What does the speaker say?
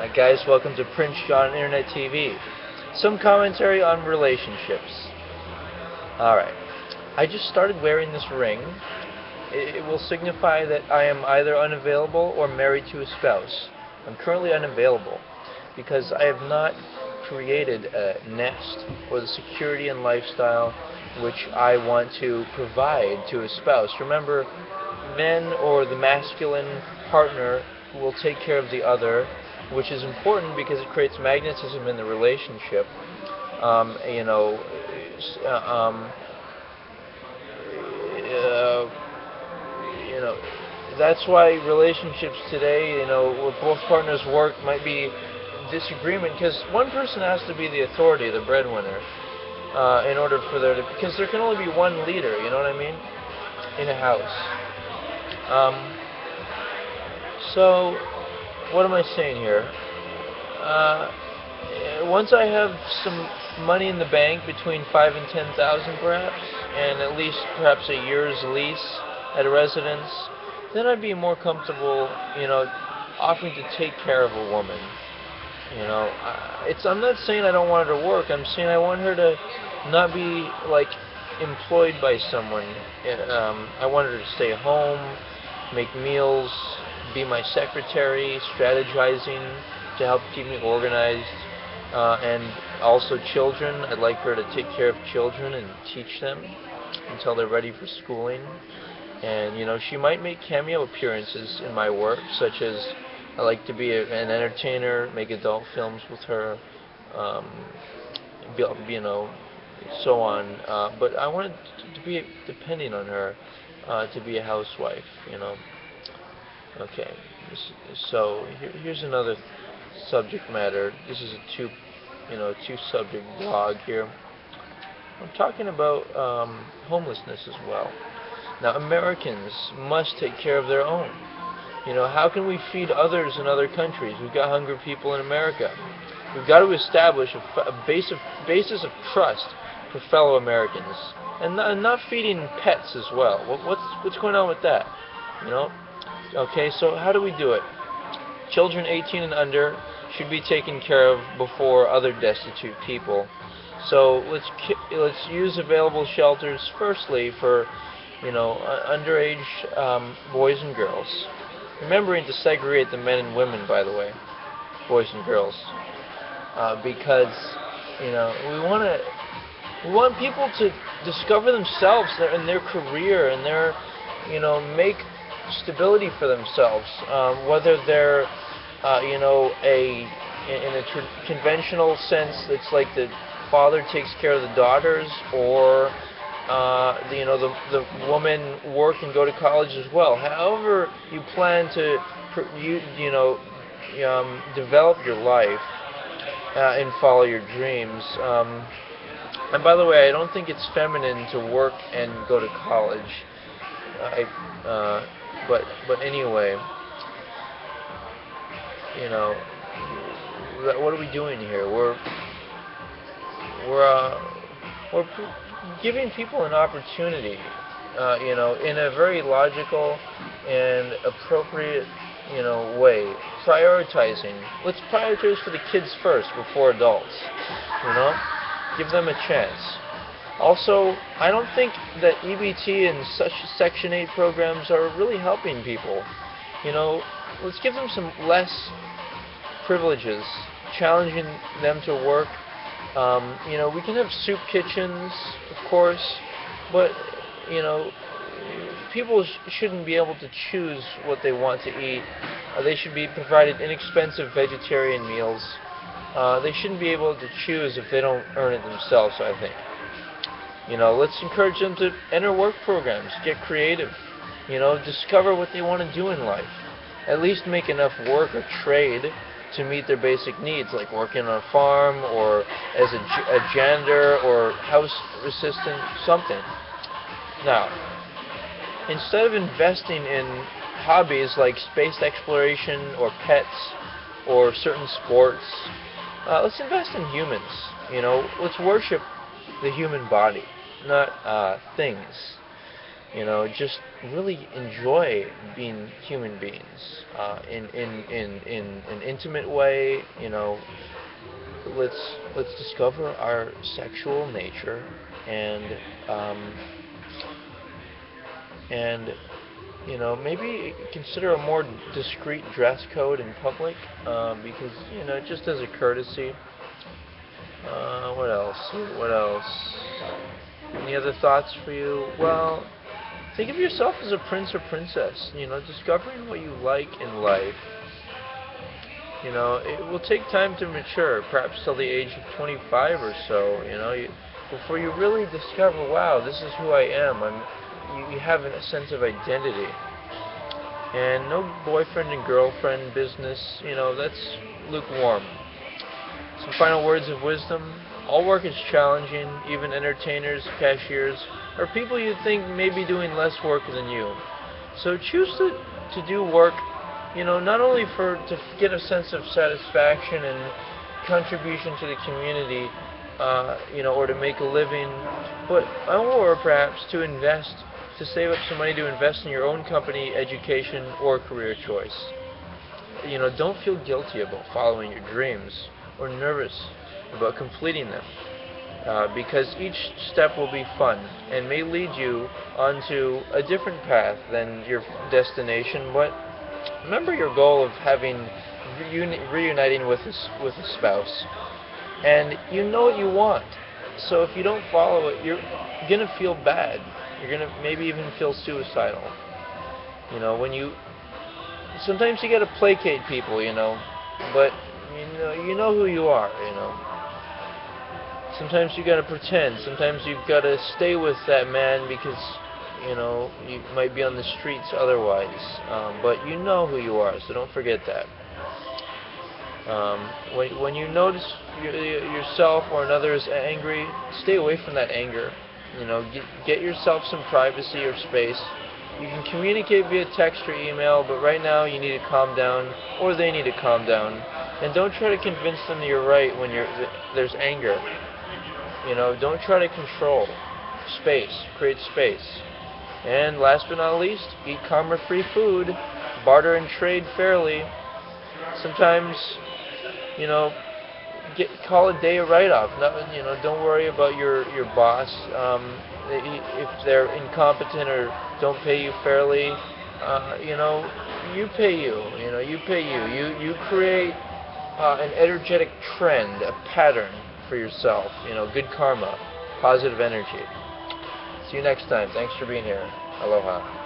Guys, welcome to Prince John Internet TV. Some commentary on relationships. Alright, I just started wearing this ring. It will signify that I am either unavailable or married to a spouse. I'm currently unavailable because I have not created a nest or the security and lifestyle which I want to provide to a spouse. Remember, men or the masculine partner will take care of the other, which is important because it creates magnetism in the relationship. You know, that's why relationships today, where both partners work, might be disagreement because one person has to be the authority, the breadwinner, in order for there to, because there can only be one leader. You know what I mean? In a house. So, what am I saying here? Once I have some money in the bank, between 5 and 10,000 perhaps, and at least perhaps a year's lease at a residence, then I'd be more comfortable, offering to take care of a woman. I'm not saying I don't want her to work. I'm saying I want her to not be like employed by someone. I want her to stay home, make meals, be my secretary, strategizing to help keep me organized, and also children. I'd like her to take care of children and teach them until they're ready for schooling. And she might make cameo appearances in my work, such as I like to be an entertainer, make adult films with her, so on. But I wanted to be depending on her to be a housewife. Okay, so here's another subject matter. This is a two-subject blog here. I'm talking about homelessness as well. Now, Americans must take care of their own. How can we feed others in other countries? We've got hungry people in America. We've got to establish a basis of trust for fellow Americans, and not feeding pets as well. What's going on with that? Okay, so how do we do it? Children 18 and under should be taken care of before other destitute people. So let's use available shelters firstly for underage boys and girls. Remembering to segregate the men and women, by the way, boys and girls, because we want people to discover themselves and their career and their make stability for themselves, whether they're in a conventional sense, it's like the father takes care of the daughters, or the woman work and go to college as well. However you plan to develop your life and follow your dreams. And by the way, I don't think it's feminine to work and go to college. But anyway, what are we doing here? We're giving people an opportunity, in a very logical and appropriate, way. Prioritizing. Let's prioritize for the kids first before adults. Give them a chance. Also, I don't think that EBT and such Section 8 programs are really helping people. Let's give them some less privileges, challenging them to work. We can have soup kitchens, of course, but, people shouldn't be able to choose what they want to eat. They should be provided inexpensive vegetarian meals. They shouldn't be able to choose if they don't earn it themselves, I think. Let's encourage them to enter work programs, get creative, discover what they want to do in life. At least make enough work or trade to meet their basic needs, like working on a farm or as a janitor or house assistant, something. Now, instead of investing in hobbies like space exploration or pets or certain sports, let's invest in humans. Let's worship the human body, not things. Just really enjoy being human beings in an intimate way. Let's discover our sexual nature and um, and maybe consider a more discreet dress code in public, because just as a courtesy. What else? What else? Any other thoughts for you? Well, think of yourself as a prince or princess. Discovering what you like in life. It will take time to mature, perhaps till the age of 25 or so. Before you really discover, wow, this is who I am. You have a sense of identity. And no boyfriend and girlfriend business. That's lukewarm. Some final words of wisdom. All work is challenging. Even entertainers, cashiers, or people you think may be doing less work than you. So choose to do work, not only to get a sense of satisfaction and contribution to the community, or to make a living, or perhaps to save up some money to invest in your own company, education, or career choice. Don't feel guilty about following your dreams or nervous about completing them, because each step will be fun and may lead you onto a different path than your destination. But remember your goal of reuniting with a spouse, and you know what you want. So if you don't follow it, you're gonna feel bad. You're gonna maybe even feel suicidal. When sometimes you gotta placate people, but you know who you are. Sometimes you gotta pretend. Sometimes you've gotta stay with that man because you might be on the streets otherwise. But you know who you are, so don't forget that. When you notice yourself or another is angry, stay away from that anger. Get yourself some privacy or space. You can communicate via text or email, but right now you need to calm down, or they need to calm down. And don't try to convince them that you're right when there's anger. Don't try to control. Create space. And last but not least, eat karma-free food, barter and trade fairly. Sometimes, call a day a write-off. Don't worry about your boss. If they're incompetent or don't pay you fairly, you pay you. You pay you. You create an energetic trend, a pattern for yourself. Good karma, positive energy. See you next time. Thanks for being here. Aloha.